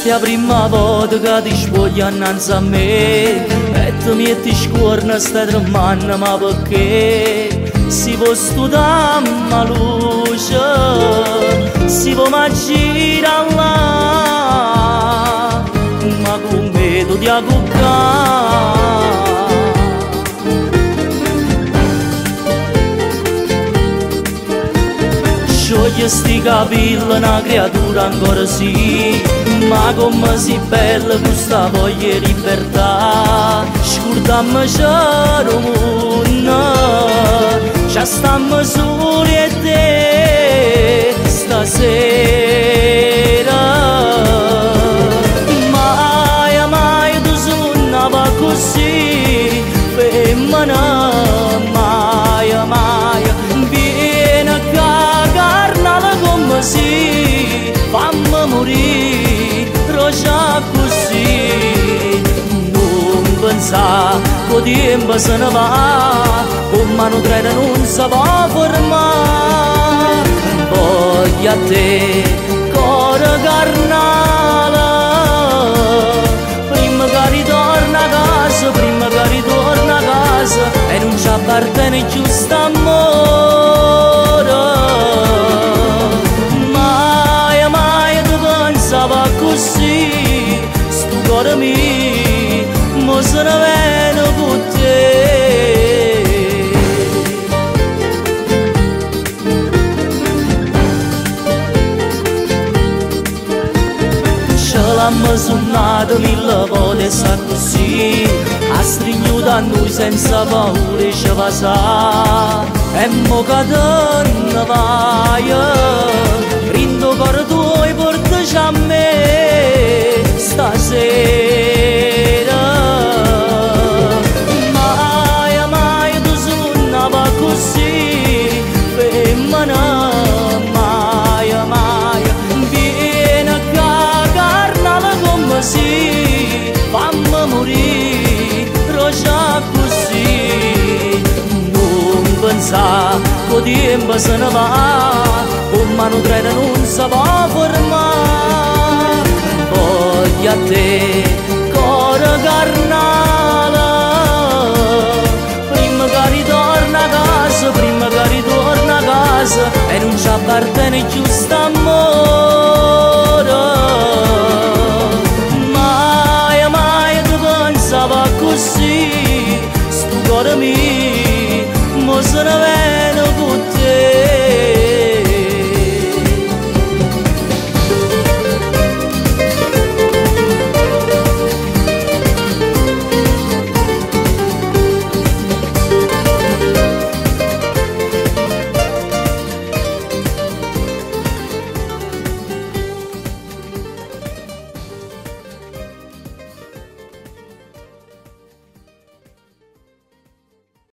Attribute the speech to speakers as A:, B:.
A: la prima volta che ti spogli innanzi a me e ti metti scorna stai tremando, ma perché? Si può studiare la luce, si può mangiare là, ma come tu ti accuccare? Scioglie sti capelli, una creatura ancora sì, ma come si bella questa voglia di libertà. Scordammo c'è il mondo, ci stiamo soli e te stasera. Mai tu suonava così, femmina, mai vieni a carnale come si, fammi morire, rosa così. Non pensare che tempo se ne va, come un treno non si può fermare. Voglio a te, cuore carnale, prima che ritorna a casa, prima che ritorna a casa, e non ci appartiene giusto amore. Mai tu pensava così, sto cuore mio, mo se ne viene con te. L'ammo suonato mille volte sa così, ha stringuto a noi senza paura e ci va sa. E mo che te ne vai, rindo per tuo e portaci a me stasera. Mai tu suonava così, femmina, mai vieni a come si, fammi morire, rosa così. Non pensare che tempo se ne va, come un treno non si può fermare. Voglio a te, cuore carnale, prima che ritorna a casa, prima che ritorna a casa, e non ci appartiene giusto amore. Così, sto cuore mio, mo se ne